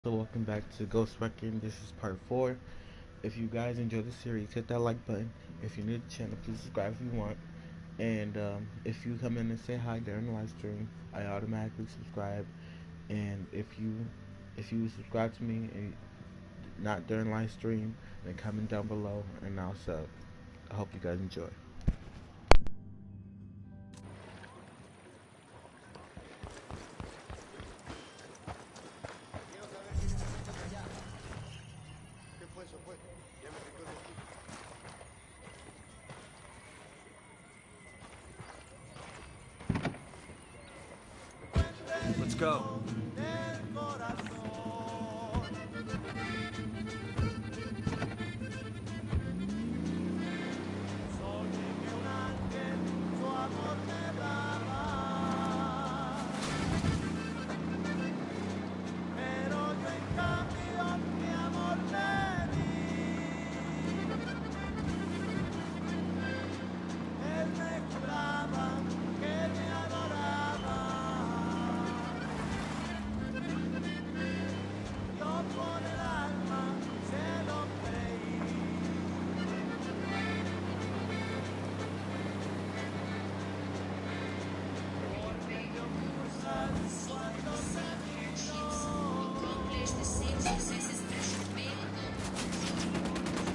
So welcome back to Ghost Recon. This is part 4. If you guys enjoy the series, hit that like button. If you're new to the channel, please subscribe if you want. And if you come in and say hi during the live stream, I automatically subscribe. And if you subscribe to me and not during live stream, then comment down below and I'll sub. I hope you guys enjoy. Let's go.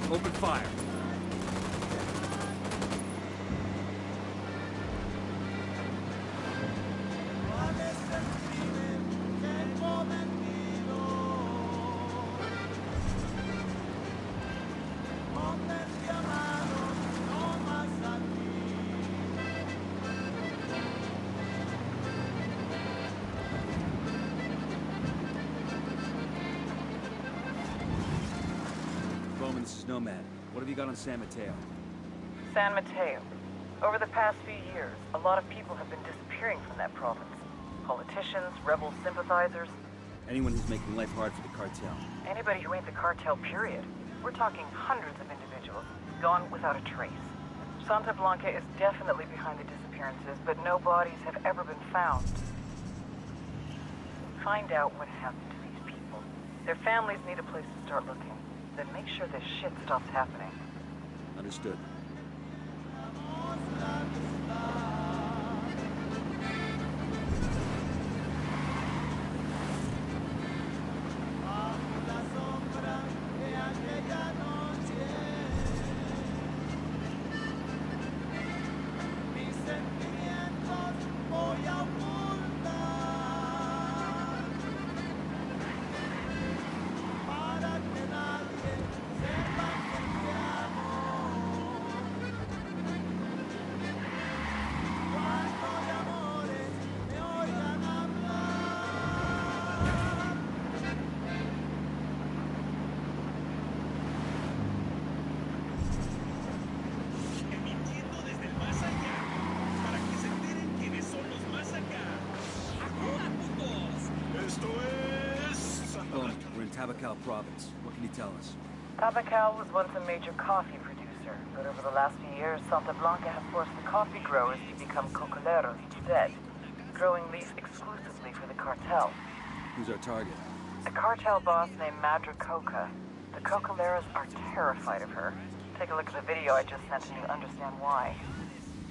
Open fire. Roman, this is Nomad. What have you got on San Mateo? San Mateo. Over the past few years, a lot of people have been disappearing from that province. Politicians, rebel sympathizers, Anyone who's making life hard for the cartel. anybody who ain't the cartel, period. We're talking hundreds of individuals, gone without a trace. Santa Blanca is definitely behind the disappearances, but no bodies have ever been found. Find out what happened to these people. Their families need a place to start looking. Then make sure this shit stops happening. Understood. Emitiendo desde el más allá, para que se enteren quiénes son los más acá. ¡Ajúa, putos! Esto es... Roman, we're in Tabacal province. What can you tell us? Tabacal was once a major coffee producer, but over the last few years, Santa Blanca has forced the coffee growers to become cocoleros instead, growing leaf exclusively for the cartel. Who's our target? A cartel boss named Madra Coca. The cocoleros are terrified of her. Take a look at the video I just sent and you'll understand why.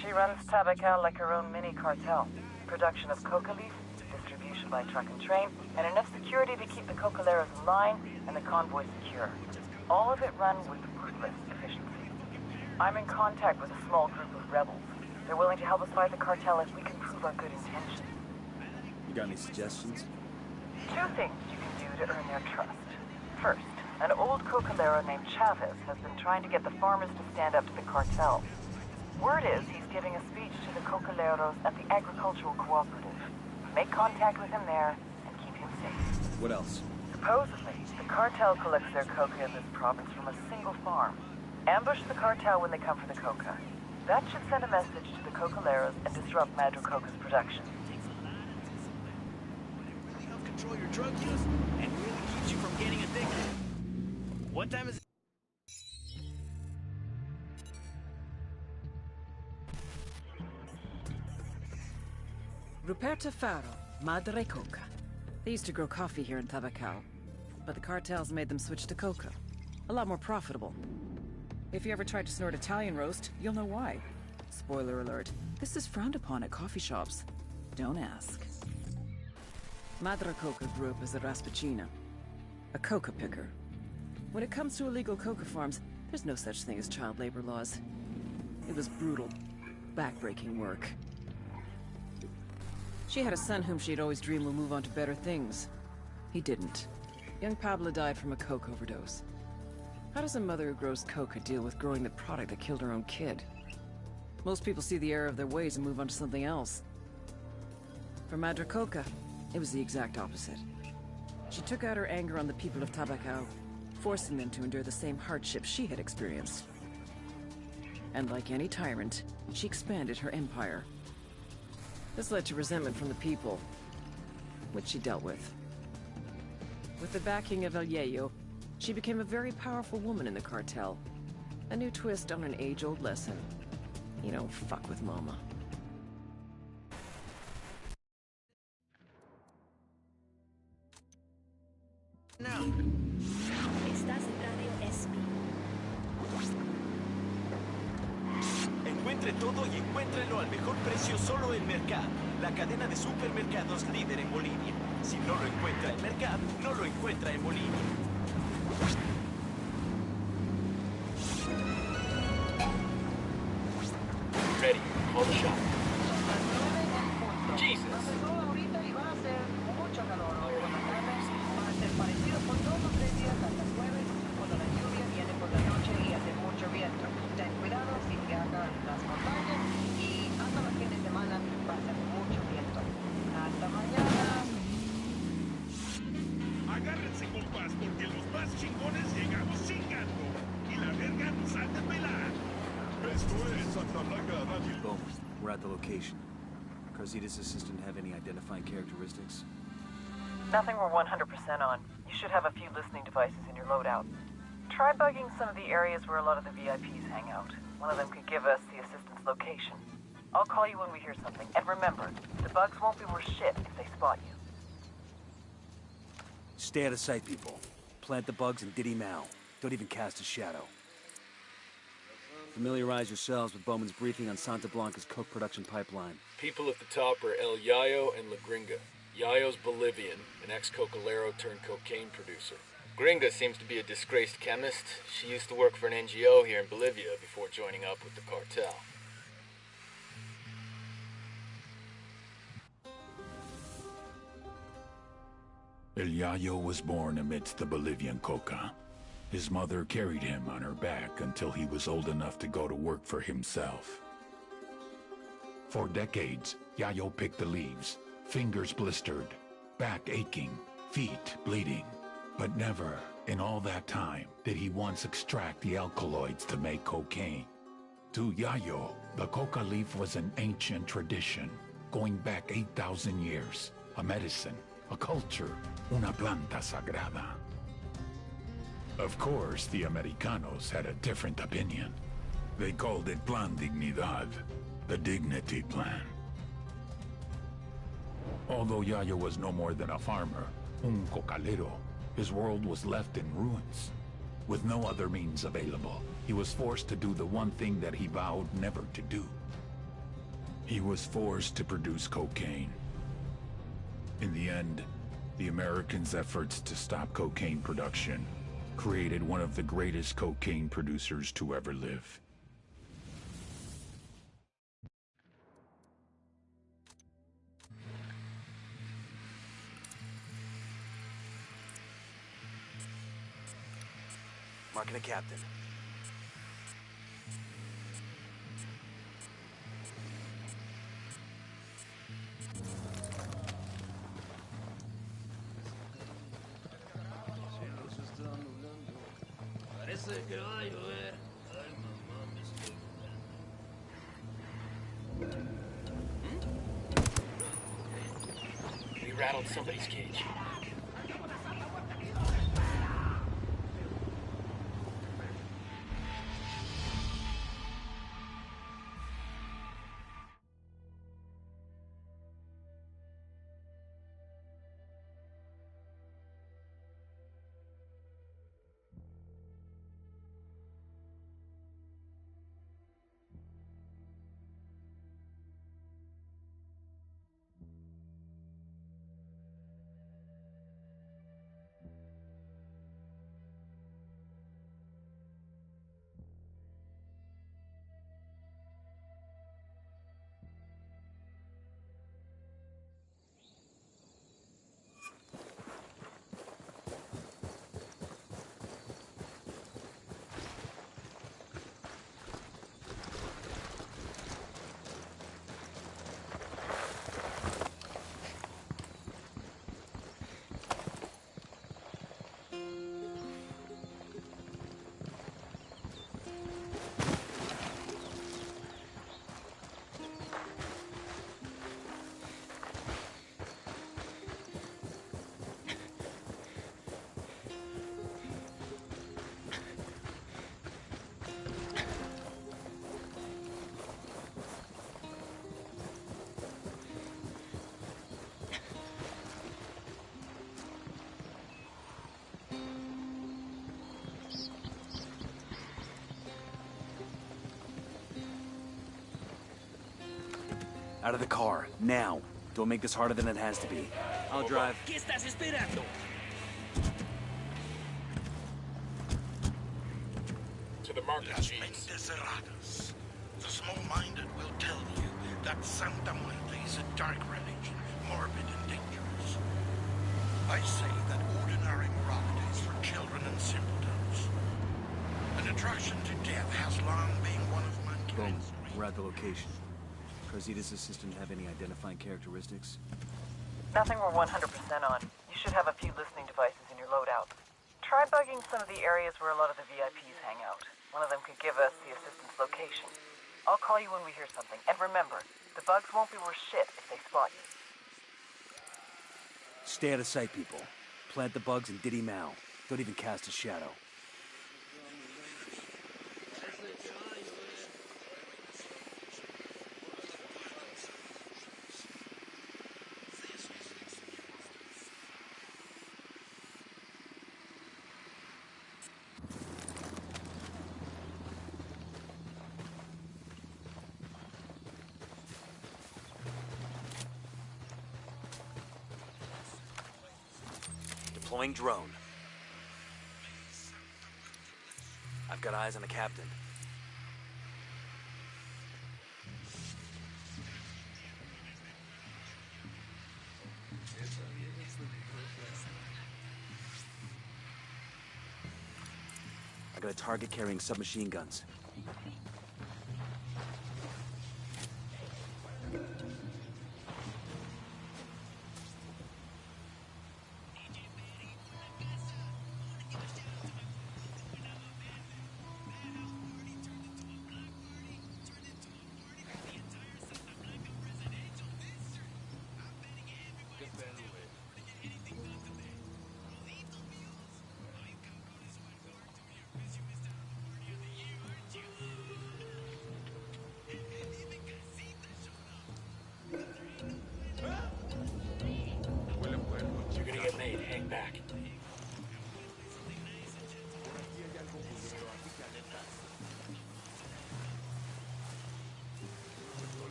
She runs Tabacal like her own mini cartel. Production of coca leaf, distribution by truck and train, and enough security to keep the cocoleros in line and the convoy secure. All of it run with ruthless efficiency. I'm in contact with a small group of rebels. They're willing to help us fight the cartel if we can prove our good intentions. You got any suggestions? Two things you can do to earn their trust. First, an old cocolero named Chavez has been trying to get the farmers to stand up to the cartel. Word is he's giving a speech to the cocoleros at the agricultural cooperative. Make contact with him there and keep him safe. What else? Supposedly, the cartel collects their coca in this province from a single farm. Ambush the cartel when they come for the coca. That should send a message to the cocoleros and disrupt Madra Coca's production. Really help control your drug use and really keeps you from getting addicted. What time is it? Ruperta Faro, Madre Coca. They used to grow coffee here in Tabacal. but the cartels made them switch to coca. A lot more profitable. If you ever tried to snort Italian roast, you'll know why. Spoiler alert, this is frowned upon at coffee shops. Don't ask. Madre Coca grew up as a raspacina, a coca picker. When it comes to illegal coca farms, there's no such thing as child labor laws. It was brutal, backbreaking work. She had a son whom she'd always dreamed would move on to better things. He didn't. Young Pablo died from a coke overdose. How does a mother who grows coca deal with growing the product that killed her own kid? Most people see the error of their ways and move on to something else. For Madre Coca, it was the exact opposite. She took out her anger on the people of Tabacao, forcing them to endure the same hardships she had experienced. And like any tyrant, she expanded her empire. This led to resentment from the people, which she dealt with. With the backing of El Yayo, she became a very powerful woman in the cartel. A new twist on an age-old lesson. You don't fuck with mama. Now. Estás en Radio SP. Encuentre todo y encuéntrelo al mejor precio solo en Mercad, la cadena de supermercados líder en Bolivia. Si no lo encuentra en Mercad, no lo encuentra en Bolivia. Ready. Call the shot. Jesus. Agárrense, compas, porque los más chingones llegamos chingando. Y la verga nos ha de pelar. Esto es Santa Blanca Radio. Bowman, we're at the location. Carzitas' assistant have any identifying characteristics? Nothing we're 100% on. You should have a few listening devices in your loadout. Try bugging some of the areas where a lot of the VIPs hang out. One of them could give us the assistant's location. I'll call you when we hear something. And remember, the bugs won't be worth shit if they spot you. Stay out of sight, people. Plant the bugs and Diddy Mao. Don't even cast a shadow. Familiarize yourselves with Bowman's briefing on Santa Blanca's coke production pipeline. People at the top are El Yayo and La Gringa. Yayo's Bolivian, an ex-cocalero turned cocaine producer. Gringa seems to be a disgraced chemist. She used to work for an NGO here in Bolivia before joining up with the cartel. El Yayo was born amidst the Bolivian coca. His mother carried him on her back until he was old enough to go to work for himself. For decades, Yayo picked the leaves, fingers blistered, back aching, feet bleeding. But never, in all that time, did he once extract the alkaloids to make cocaine. To Yayo, the coca leaf was an ancient tradition, going back 8,000 years, a medicine, a culture, una planta sagrada. Of course, the Americanos had a different opinion. They called it Plan Dignidad, the Dignity Plan. Although Yayo was no more than a farmer, un cocalero, his world was left in ruins. With no other means available, he was forced to do the one thing that he vowed never to do. He was forced to produce cocaine. In the end, the Americans' efforts to stop cocaine production created one of the greatest cocaine producers to ever live. Marking a captain. Parece que va a llover. Ay, mamá, me estoy mudando. We rattled somebody's cage. Out of the car, now. Don't make this harder than it has to be. I'll drive. ¿Qué estás esperando? To the market, Las cheese. mentes cerradas. The small-minded will tell you that Santa Muerte is a dark religion, morbid and dangerous. I say that ordinary morality is for children and simpletons. An attraction to death has long been one of Boom. mankind's We're at the location. Cressita's assistant have any identifying characteristics? Nothing we're 100% on. You should have a few listening devices in your loadout. Try bugging some of the areas where a lot of the VIPs hang out. One of them could give us the assistant's location. I'll call you when we hear something. And remember, the bugs won't be worth shit if they spot you. Stay out of sight, people. Plant the bugs and Diddy Mao. Don't even cast a shadow. Deploying drone. I've got eyes on the captain. I got a target carrying submachine guns. You're gonna get made. Hang back.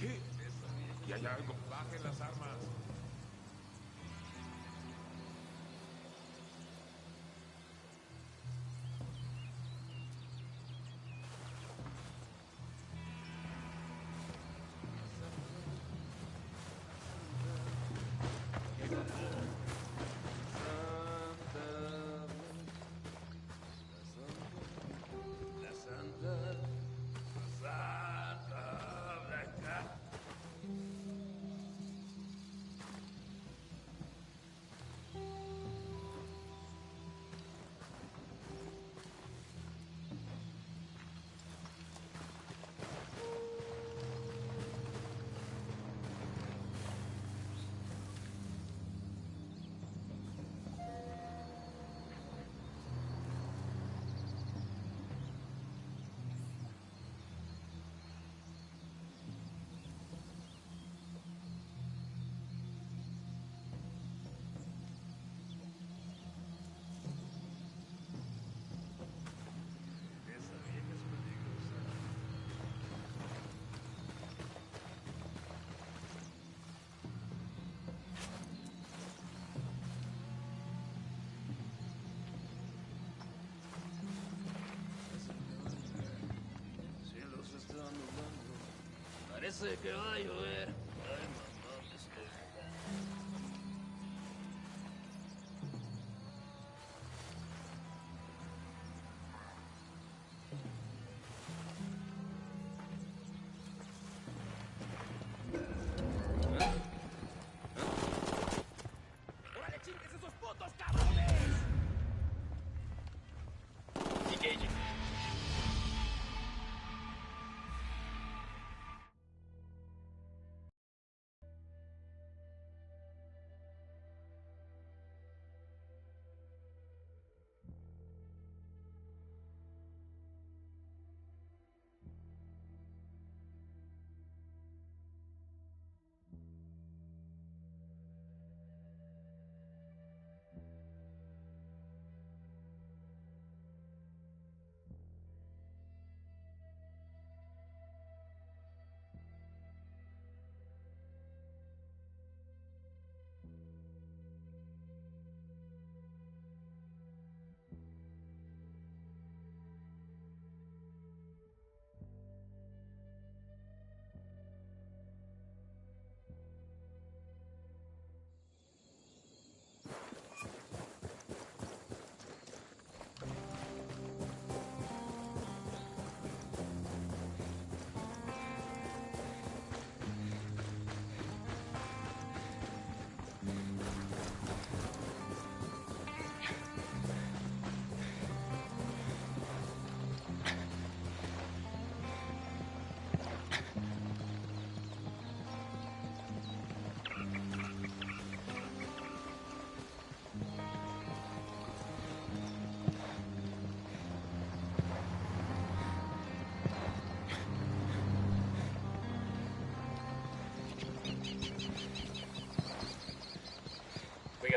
¿Qué? Y hay algo. Bajen las armas. Parece que va a llover.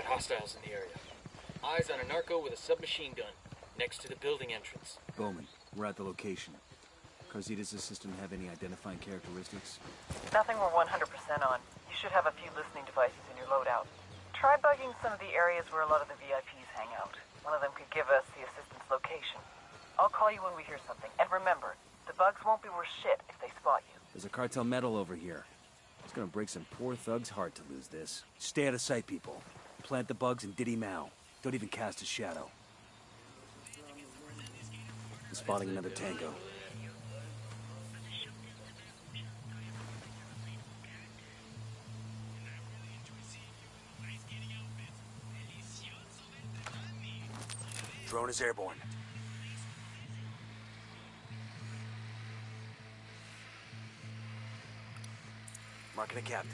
Hostiles in the area. Eyes on a narco with a submachine gun, next to the building entrance. Bowman, we're at the location. Carzita's assistant have any identifying characteristics? Nothing we're 100% on. You should have a few listening devices in your loadout. Try bugging some of the areas where a lot of the VIPs hang out. One of them could give us the assistant's location. I'll call you when we hear something. And remember, the bugs won't be worth shit if they spot you. There's a cartel medal over here. It's gonna break some poor thug's heart to lose this. Stay out of sight, people. Plant the bugs and diddy Mao. Don't even cast a shadow. I'm spotting another tango. Drone is airborne. Marking a captain.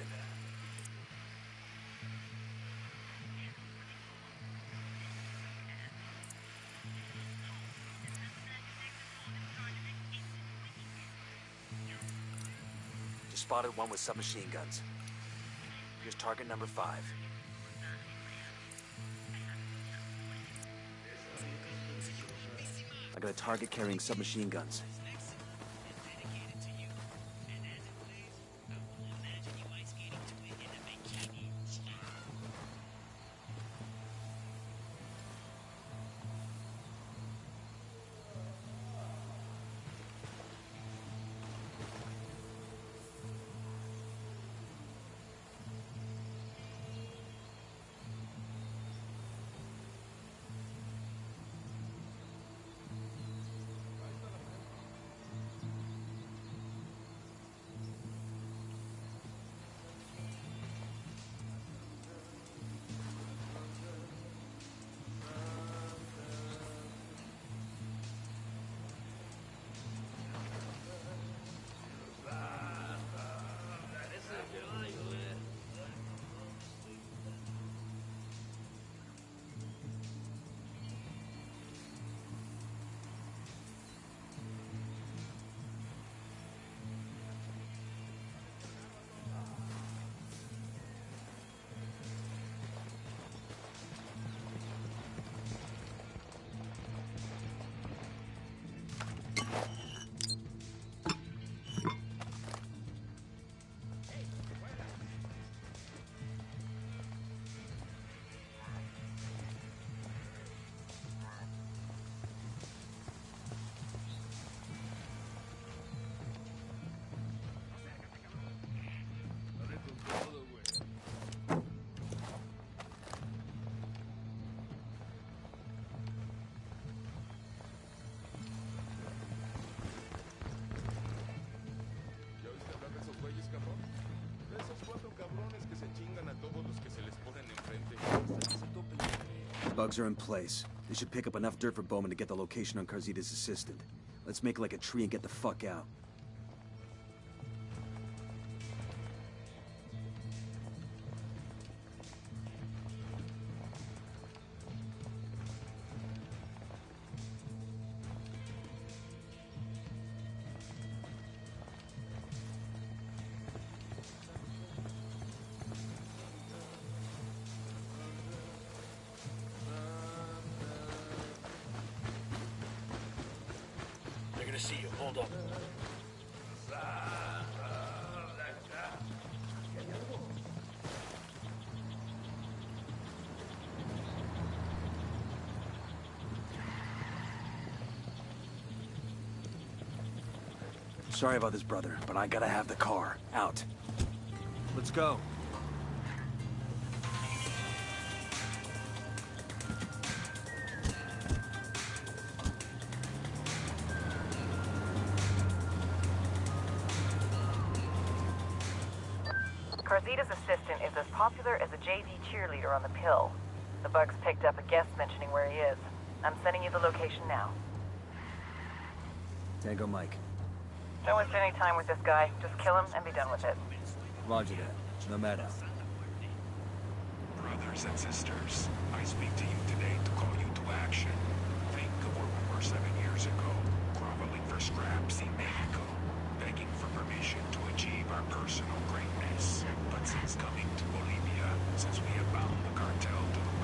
Just spotted one with submachine guns. Here's target number 5. I got a target carrying submachine guns. Bugs are in place. They should pick up enough dirt for Bowman to get the location on Carzita's assistant. Let's make like a tree and get the fuck out. They're gonna see you. Hold up. Sorry about this, brother, but I gotta have the car. Out. Let's go. Carzita's assistant is as popular as a JV cheerleader on the pill. The bugs picked up a guest mentioning where he is. I'm sending you the location now. Tango Mike. Don't waste any time with this guy. Just kill him and be done with it. Roger that. No matter. Brothers and sisters, I speak to you today to call you to action. Think of where we were 7 years ago, groveling for scraps in Mexico, begging for permission to achieve our personal greatness. But since coming to Bolivia, since we have bound the cartel to the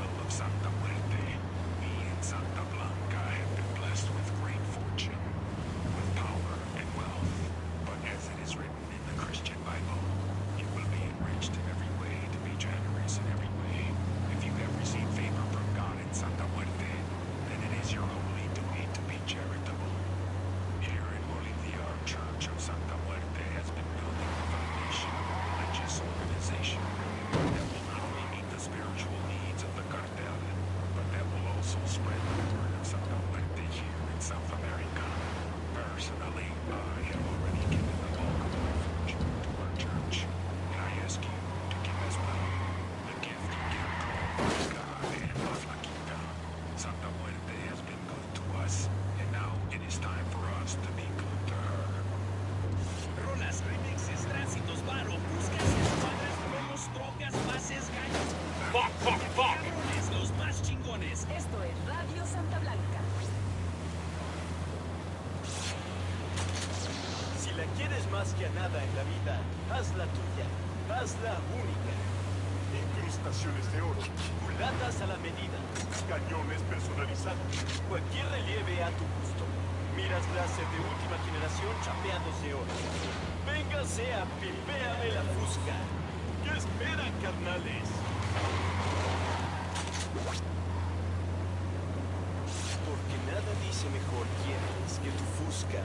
nada en la vida, haz la tuya. Haz la única. Incrustaciones de oro, Culatas a la medida. cañones personalizados. Cualquier relieve a tu gusto. Miras láser de última generación chapeándose oro. Véngase a pipéame la fusca. ¿Qué esperan, carnales? Porque nada dice mejor quieres que tu fusca.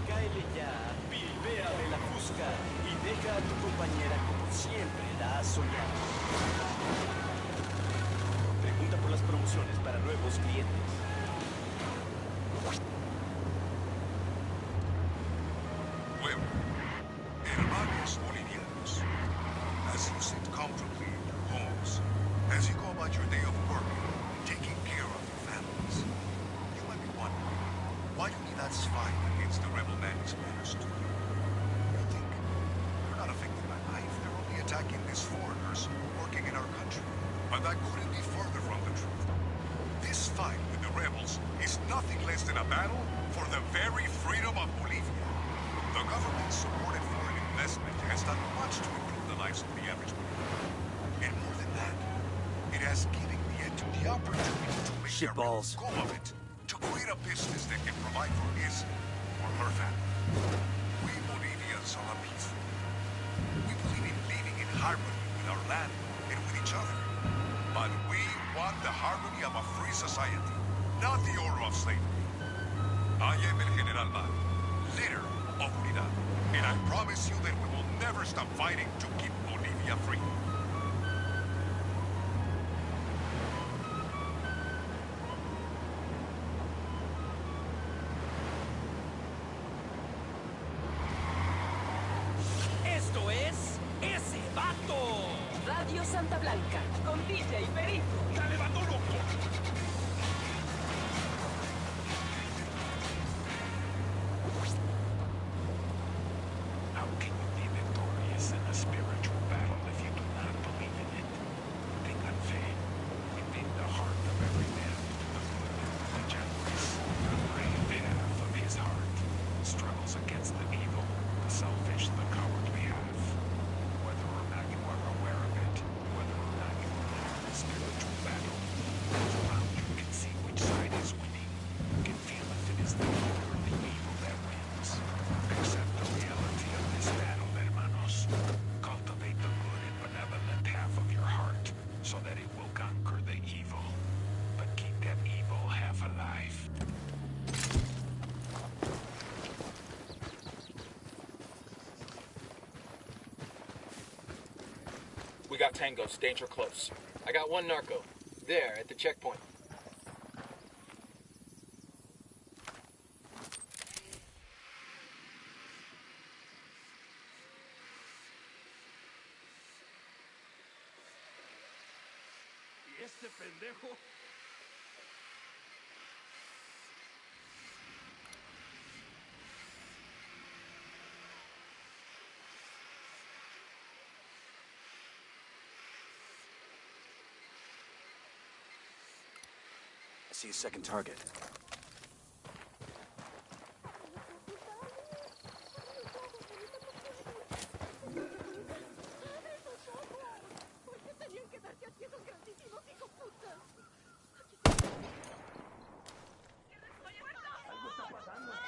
Cáele ya, pipéame la fusca y deja a tu compañera como siempre la has soñado. Pregunta por las promociones para nuevos clientes. Well, hermanos bolivianos, as you sit comfortably in your homes, as you go about your day of work, taking care of your families, you might be wondering, why do Unidad's fight against the rebel bandits matters to you? You think we're not affected by life, they're only attacking these foreigners working in our country. But that couldn't be further from the truth. This fight with the rebels is nothing less than a battle for the very freedom of Bolivia. The government-supported foreign investment has done much to improve the lives of the average Bolivian. And more than that, it has given the opportunity to make a real go of it, to create a business that can provide for his or her family. We Bolivians are peaceful. We believe in living in harmony with our land and with each other. But we want the harmony of a free society, not the order of slavery. I am El General Mar, leader of Unidad, and I promise you that we will never stop fighting to keep Bolivia free. ¡Esto es ese vato! Radio Santa Blanca, con DJ Perico. ¡Dale, vato loco! How can you be victorious in a spiritual battle if you do not believe in it? Think unfair. Within the heart of every man, the good, the generous, the brave half of his heart struggles against the evil, the selfish, the cowardly half. Whether or not you are aware of it, whether or not you are in a spiritual battle, those around you can see which side is winning, can feel if it is the good or the evil that wins. Accept the reality of this battle, hermanos. Cultivate the good and benevolent half of your heart, so that it will conquer the evil. But keep that evil half alive. We got tangos, danger close. I got one narco. There, at the checkpoint. ¿Y este pendejo? I see a second target.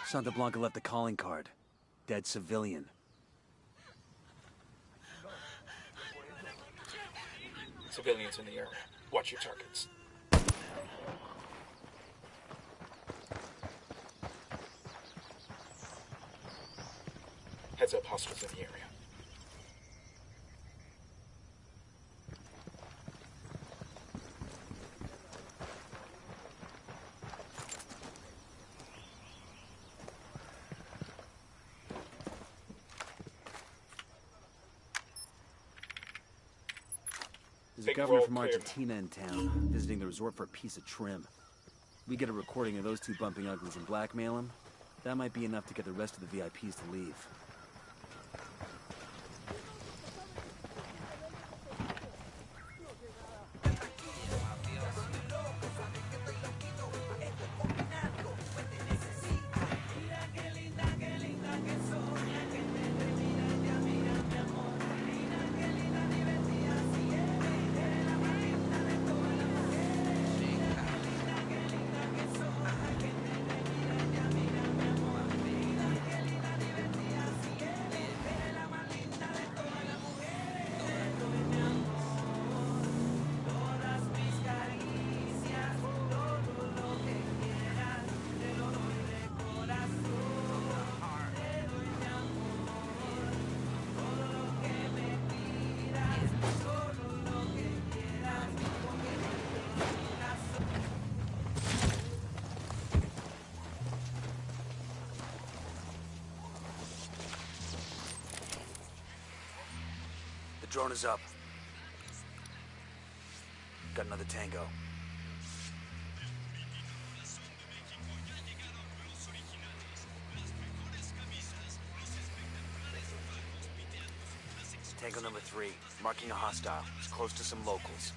Santa Blanca left the calling card. Dead civilian. Civilians in the area. Watch your targets. Heads up, hostiles in the area. There's a governor from Argentina in town, visiting the resort for a piece of trim. We get a recording of those two bumping uglies and blackmail him. That might be enough to get the rest of the VIPs to leave. drone is up. Got another tango. Tango number 3, marking a hostile. It's close to some locals.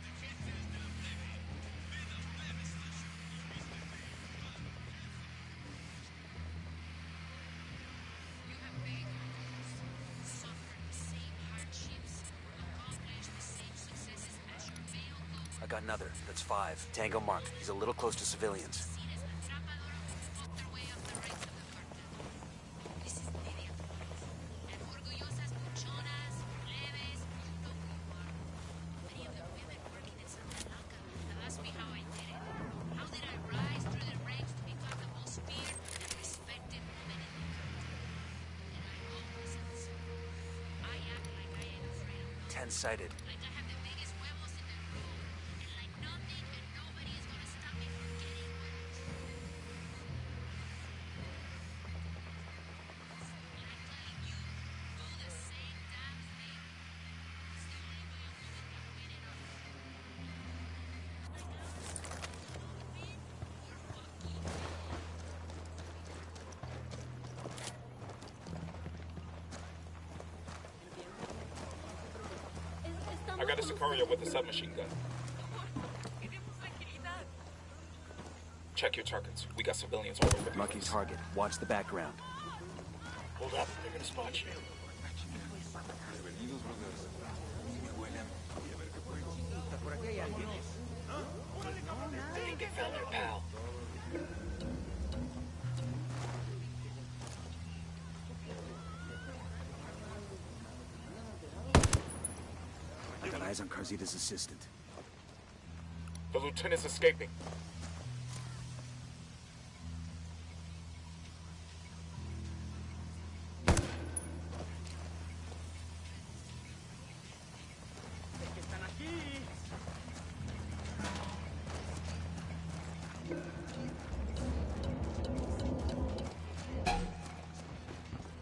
I got another. That's 5. Tango marked. He's a little close to civilians. Sighted. I got a Sicario with a submachine gun. Check your targets. We got civilians all over the Marking place. target. Watch the background. Hold up. They're gonna spot you. I think they found their pal. I got eyes on Carzita's assistant. The lieutenant's escaping.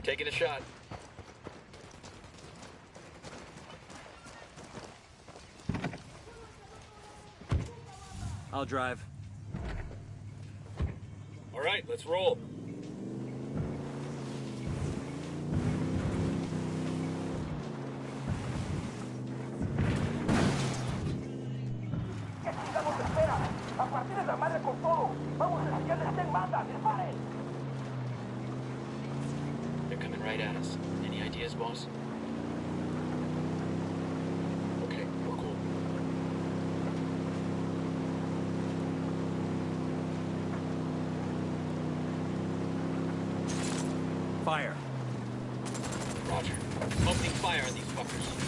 Taking a shot. I'll drive. All right, let's roll. They're coming right at us. Any ideas, boss? Okay, we're cool. Fire. Roger. Opening fire on these fuckers.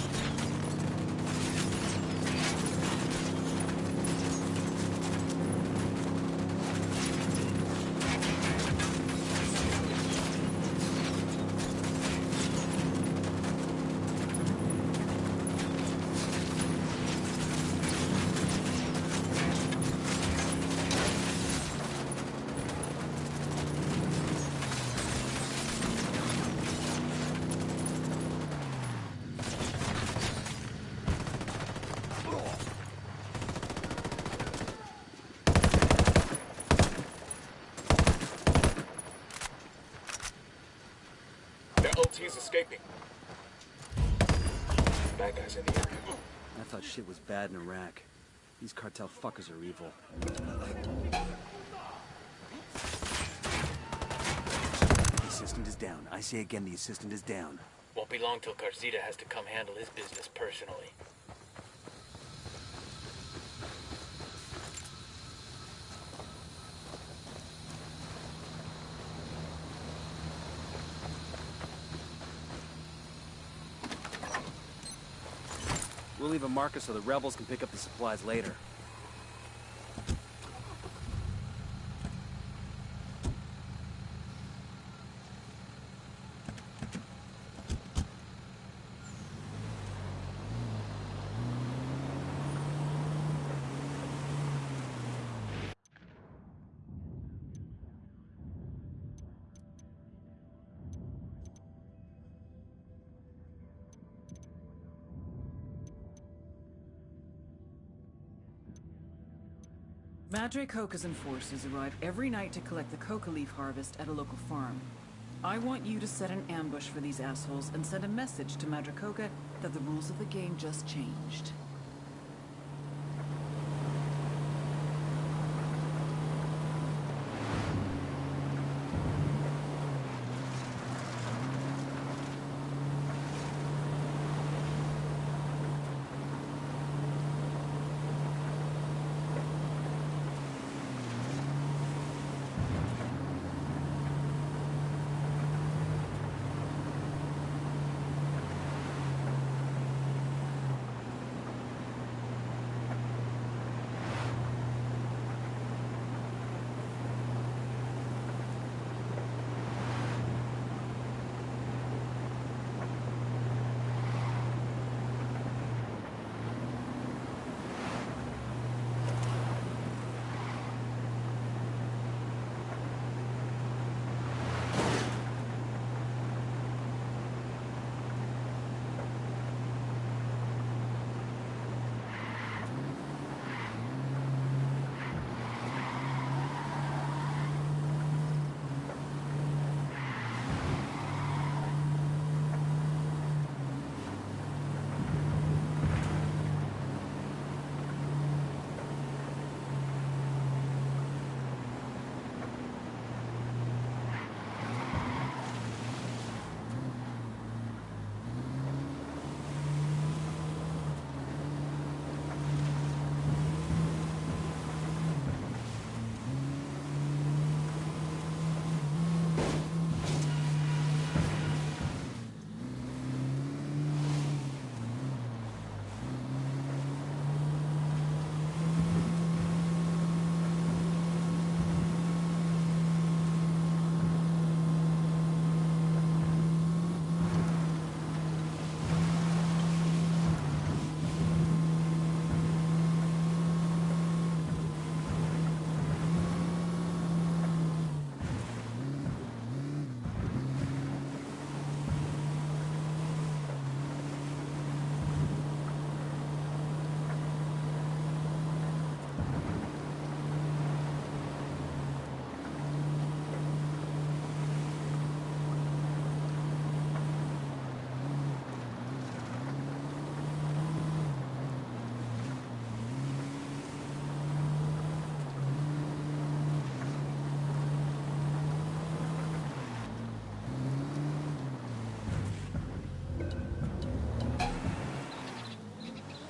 LT's escaping. Bad guys in the area. I thought shit was bad in Iraq. These cartel fuckers are evil. The assistant is down. I say again, the assistant is down. Won't be long till Carzita has to come handle his business personally. We'll leave a marker so the rebels can pick up the supplies later. Madre Coca's enforcers arrive every night to collect the coca leaf harvest at a local farm. I want you to set an ambush for these assholes and send a message to Madre Coca that the rules of the game just changed.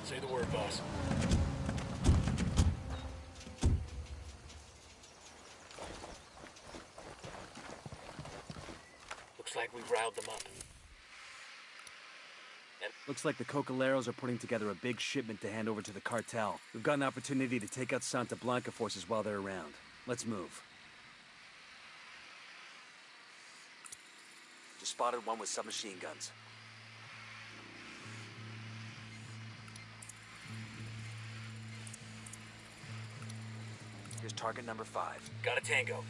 Say the word, boss. Looks like we've riled them up. Looks like the Cocaleros are putting together a big shipment to hand over to the cartel. We've got an opportunity to take out Santa Blanca forces while they're around. Let's move. Just spotted one with submachine guns. Here's target number 5. Got a tango.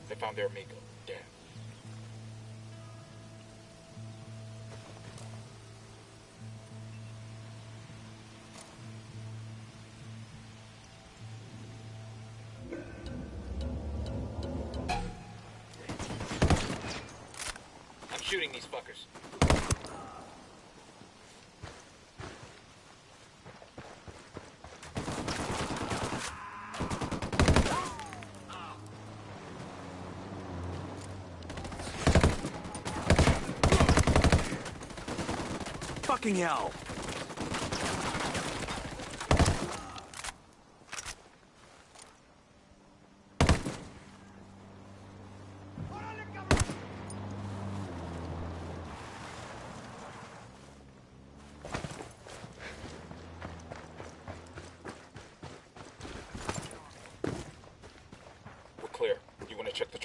They found their amigo. Damn. I'm shooting these fuckers. Fucking hell!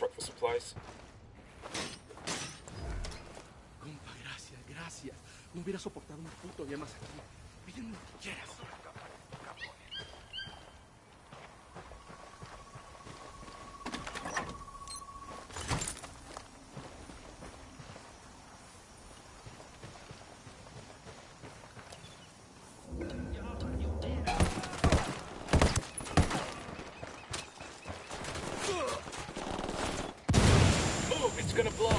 truck for supplies? Compa, gracias, gracias. No hubiera soportado un puto día más aquí. Pídeme lo que quieras. Move, it's gonna blow.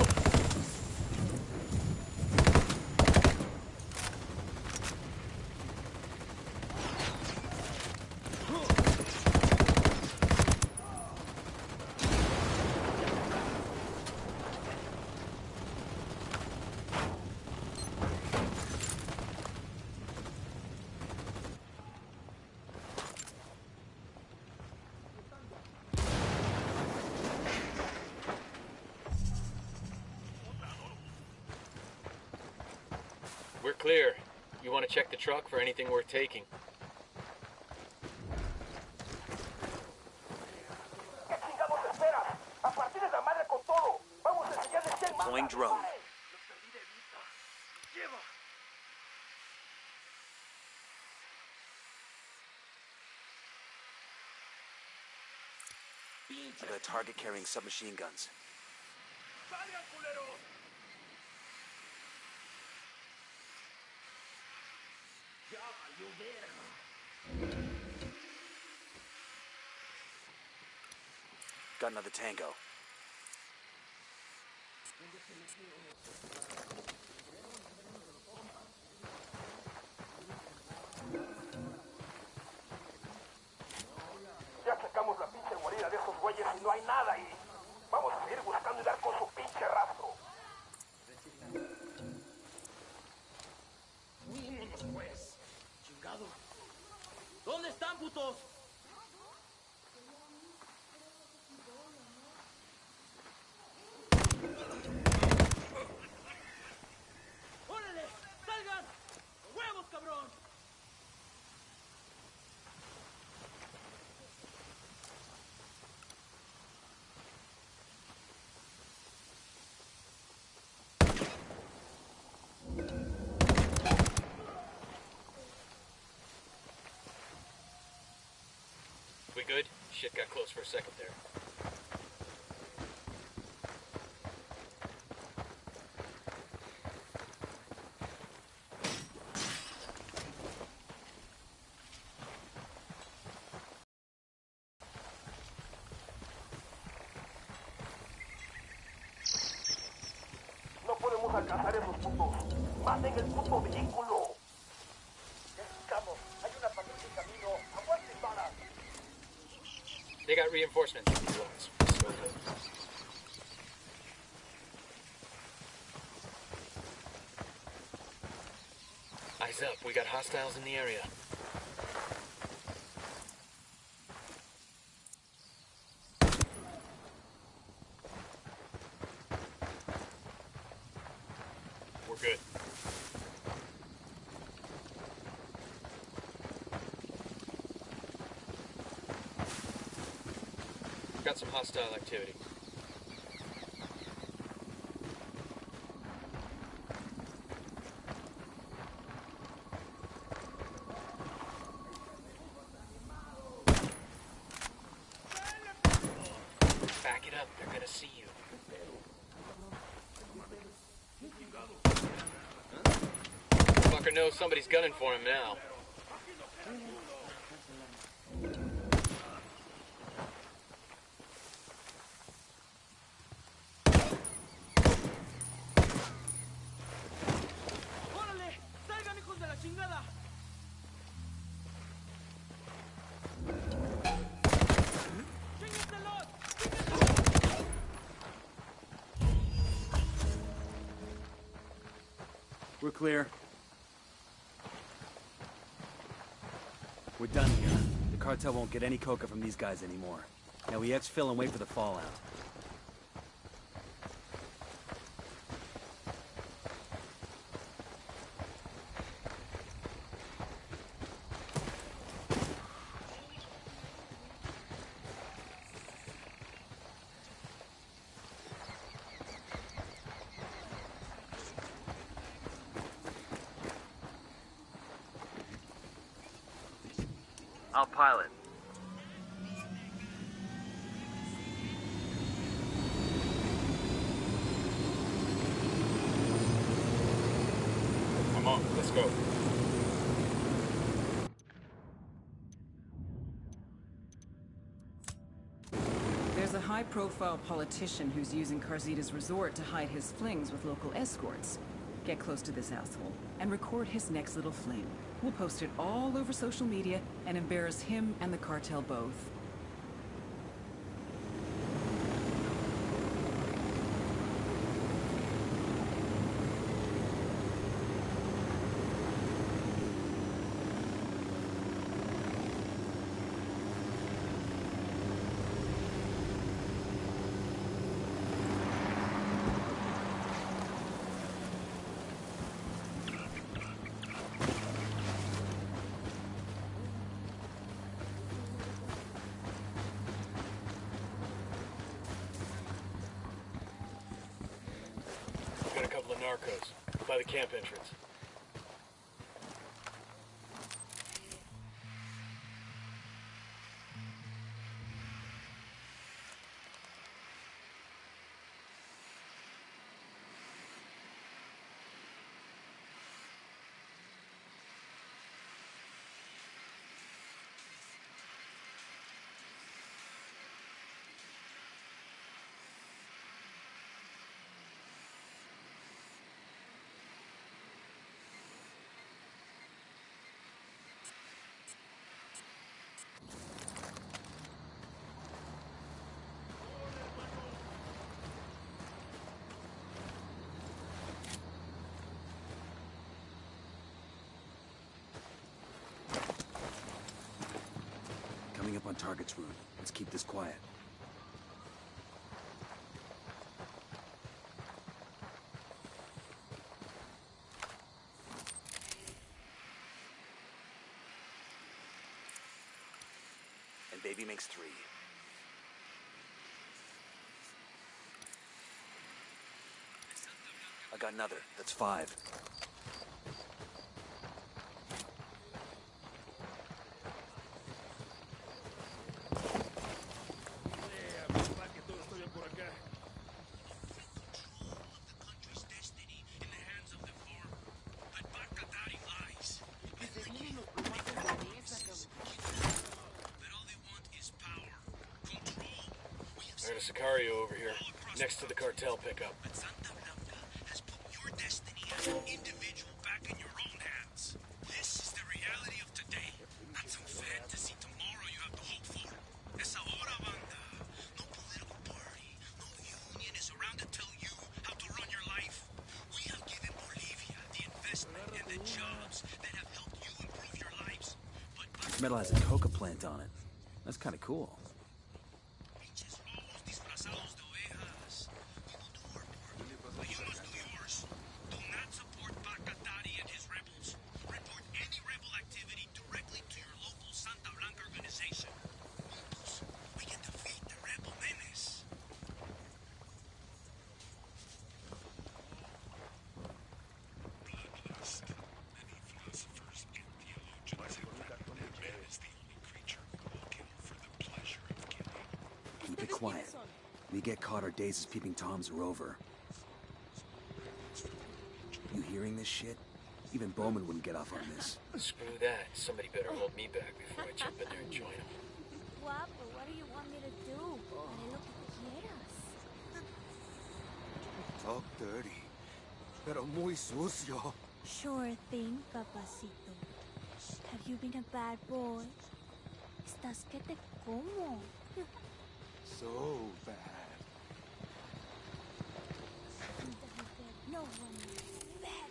We're clear. You want to check the truck for anything worth taking? Deploying drone. I got a target carrying submachine guns. Got another tango. Ya sacamos la pinche guarida de esos güeyes y no hay nada ahí. Vamos a seguir buscando y dar con su pinche rastro. Vámonos, pues. Chingado. ¿Dónde están, putos? ¡Órale! ¡Salgan! ¡Huevos, cabrón! We good? Shit got close for a second there. No podemos alcanzar esos putos. ¡Maten el puto vehículo! Necesitamos. Hay una patrulla en camino. ¡Aguanten balas! They got reinforcements in these lots. Eyes up, we got hostiles in the area. We're good. Got some hostile activity. Back it up, they're gonna see you. Fucker knows somebody's gunning for him now. ¡Órale! ¡Salgan, hijos de la chingada! ¡Chínguenselos! We're clear. We're done here. The cartel won't get any coca from these guys anymore. Now we exfil and wait for the fallout. I'll pilot. Come on, let's go. There's a high-profile politician who's using Carzita's resort to hide his flings with local escorts. Get close to this asshole and record his next little fling. We'll post it all over social media and embarrass him and the cartel both. Got a couple of narcos by the camp entrance. Coming up on target's route. Let's keep this quiet. And baby makes 3. I got another. That's 5. I got a Sicario over here, next to the cartel pickup. Has put your destiny as an individual back in your own hands. This is the reality of today, not some fantasy tomorrow you have to hope for. Es ahora, banda. No political party, no union is around to tell you how to run your life. We have given Bolivia the investment and the jobs that have helped you improve your lives. This metal has a coca plant on it. That's kind of cool. Keep it quiet. We get caught, our days as peeping Toms are over. You hearing this shit? Even Bowman wouldn't get off on this. Screw that. Somebody better hold me back before I jump in there and join them. Guapo, what do you want me to do? Haré lo que quieras. Talk dirty, pero muy sucio. Sure thing, papacito. Have you been a bad boy? Estás que te como. So bad. No one is bad.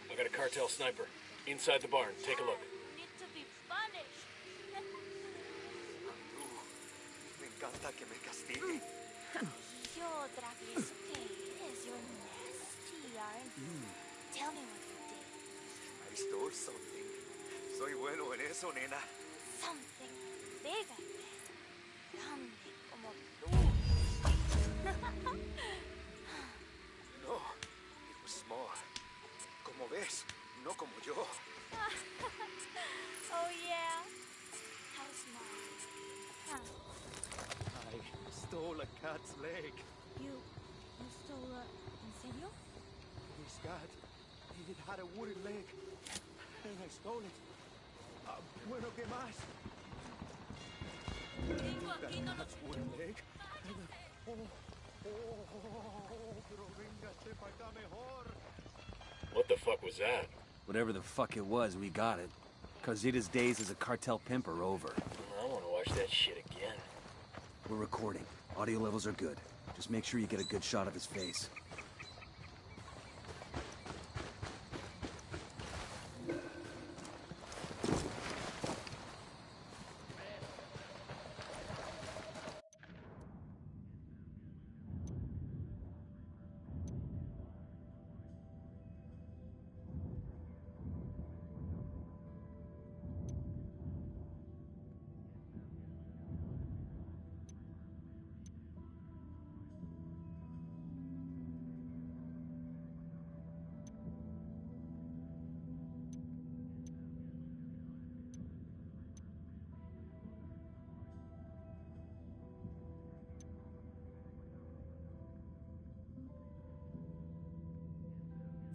I got a cartel sniper. Inside the barn. Take a look. Need to be punished. Me encanta que me castigue. Yo, travieso que eres. You're nasty, aren't you? Tell me what you did. I stole something. Soy bueno en eso, nena. Something big, I bet. Grande como tú. No, it was small. Como ves, no como yo. Oh, yeah? stole a cat's leg. You stole a... ¿En serio? This cat, it had a wooden leg, and I stole it. Bueno, ¿qué más? That cat's wooden leg. Pero véngase pa' acá mejor. What the fuck was that? Whatever the fuck it was, we got it. Carzita's days as a cartel pimp are over. I want to watch that shit again. We're recording. Audio levels are good. Just make sure you get a good shot of his face.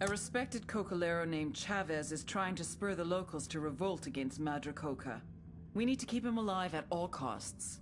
A respected cocalero named Chavez is trying to spur the locals to revolt against Madre Coca. We need to keep him alive at all costs.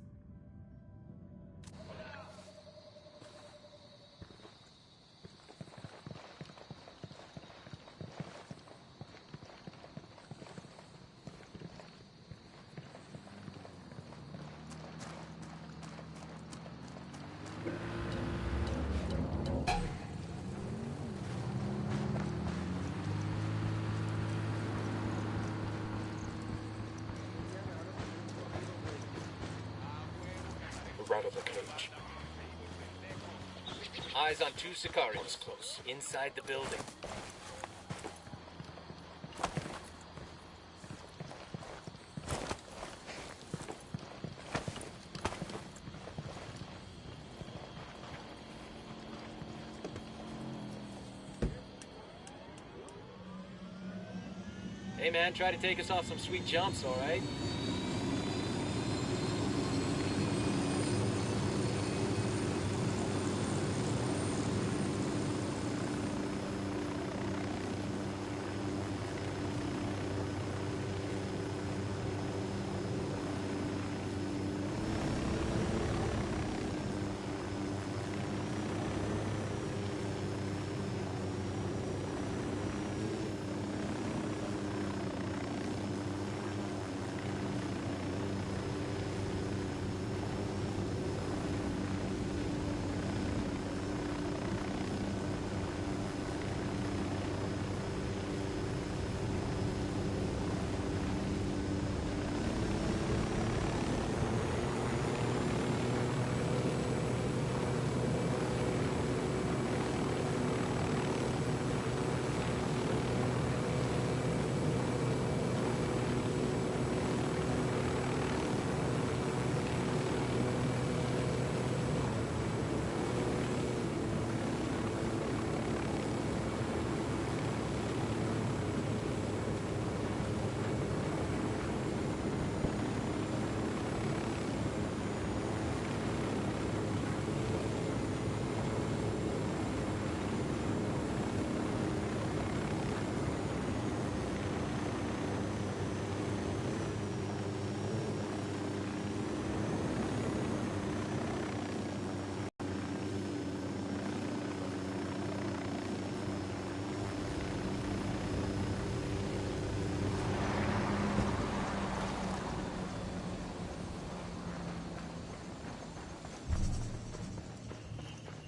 We're out of the cage. Eyes on two Sicarios close, inside the building. Hey man, try to take us off some sweet jumps, alright?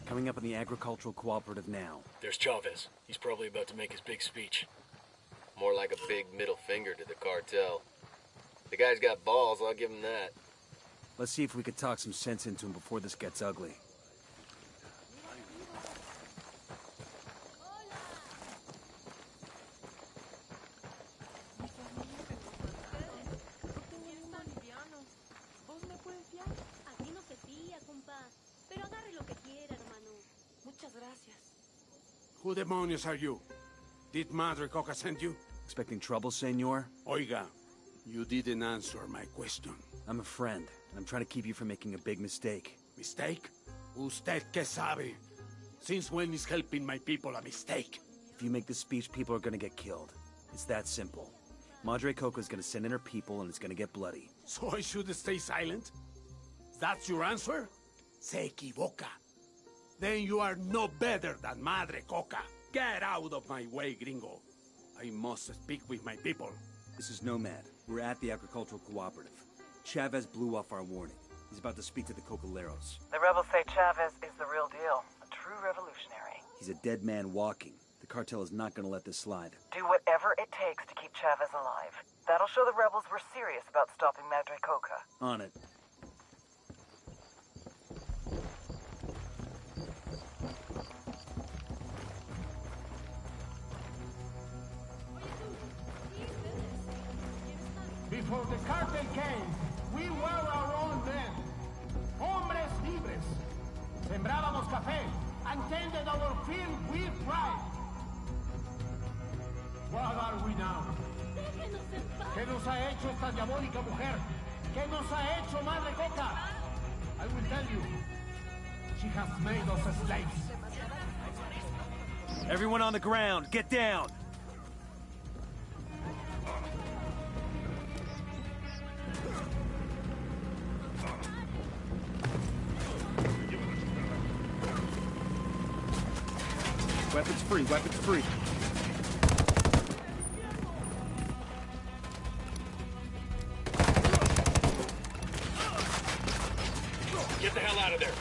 Coming up in the agricultural cooperative now. There's Chavez. He's probably about to make his big speech. More like a big middle finger to the cartel. The guy's got balls, I'll give him that. Let's see if we could talk some sense into him before this gets ugly. Who demonios are you? Did Madre Coca send you? Expecting trouble, senor? Oiga, you didn't answer my question. I'm a friend, and I'm trying to keep you from making a big mistake. Mistake? Usted que sabe? Since when is helping my people a mistake? If you make this speech, people are gonna get killed. It's that simple. Madre Coca's gonna send in her people and it's gonna get bloody. So I should stay silent? That's your answer? Se equivoca. Then you are no better than Madre Coca. Get out of my way, gringo. I must speak with my people. This is Nomad. We're at the Agricultural Cooperative. Chavez blew off our warning. He's about to speak to the Cocaleros. The rebels say Chavez is the real deal. A true revolutionary. He's a dead man walking. The cartel is not gonna let this slide. Do whatever it takes to keep Chavez alive. That'll show the rebels we're serious about stopping Madre Coca. On it. Before the cartel came, we were our own men. Hombres libres. Sembrábamos café and tended our field with pride. What are we now? ¿Qué nos ha hecho esta diabólica mujer? ¿Qué nos ha hecho Madre Coca? I will tell you. She has made us slaves. Everyone on the ground, get down! Weapons free, weapons free. Get the hell out of there!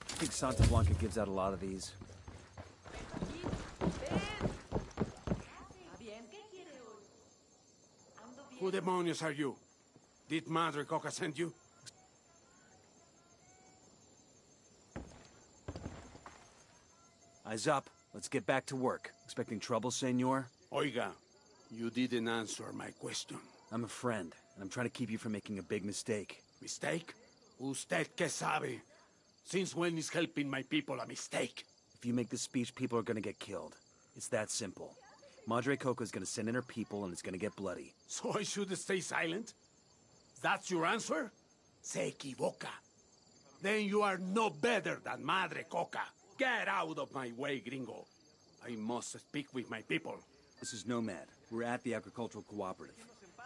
I think Santa Blanca gives out a lot of these. Who demonios are you? Did Madre Coca send you? Eyes up. Let's get back to work. Expecting trouble, senor? Oiga, you didn't answer my question. I'm a friend, and I'm trying to keep you from making a big mistake. Mistake? Usted que sabe? Since when is helping my people a mistake? If you make this speech, people are gonna get killed. It's that simple. Madre Coca's gonna send in her people and it's gonna get bloody. So I should stay silent? That's your answer? Se equivoca. Then you are no better than Madre Coca. Get out of my way, gringo. I must speak with my people. This is Nomad. We're at the Agricultural Cooperative.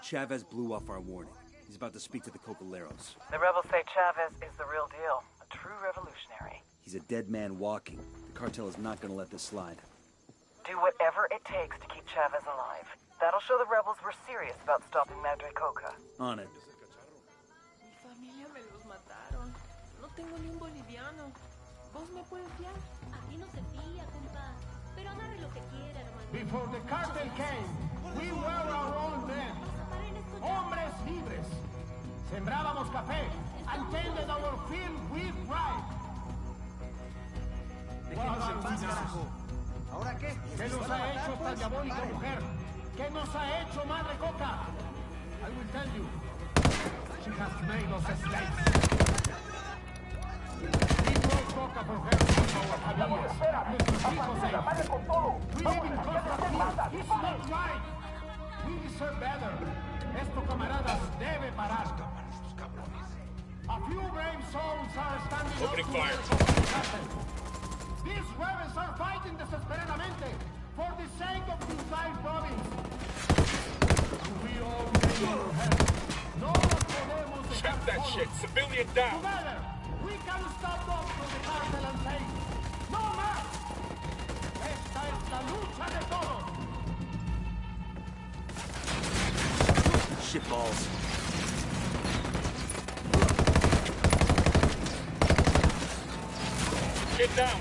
Chavez blew off our warning. He's about to speak to the Cocaleros. The rebels say Chavez is the real deal. A true revolutionary. He's a dead man walking. The cartel is not gonna let this slide. Do whatever it takes to keep Chavez alive. That'll show the rebels we're serious about stopping Madre Coca. On it. tengo ni un boliviano. ¿Vos me puedes fiar? Aquí no se fía, compa. Pero agarre lo que quiera, hermano. Before the cartel came, we were our own men. Hombres libres. Sembrábamos café and tended our field with pride. Déjenos en paz, carajo. ¿Ahora qué? ¿Qué nos ha hecho esta diabólica mujer? ¿Qué nos ha hecho Madre Coca? I will tell you. She has made us slaves. We brought Coca for her from our familias. Nuestros hijos we live in constant fear. It's not right. We deserve better. Esto, camaradas, debe parar. A few brave souls are standing up to fire. These rebels are fighting desesperadamente for the sake of the entire province. We all need your help. No nos podemos dejar Check that solos. shit. Civilian down. Together, we can stop up from the cartel and say, no más. Esta es la lucha de todos. Shitballs. Get down.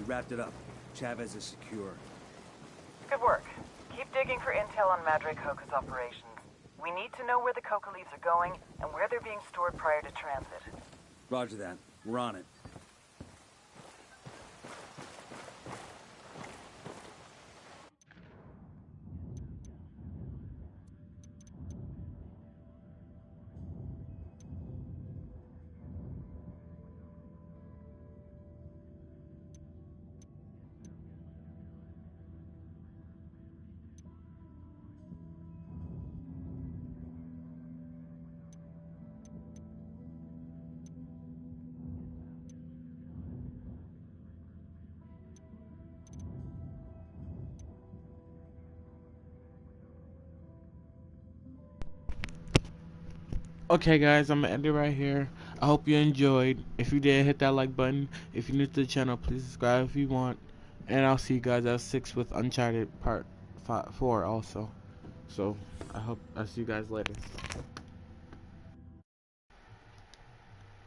Wrapped it up. Chavez is secure. Good work. Keep digging for intel on Madre Coca's operations. We need to know where the coca leaves are going and where they're being stored prior to transit. Roger that. We're on it. Okay guys, I'm gonna end it right here. I hope you enjoyed. If you did, hit that like button. If you're new to the channel, please subscribe if you want. And I'll see you guys at 6 with Uncharted Part 4 also. So I hope I see you guys later.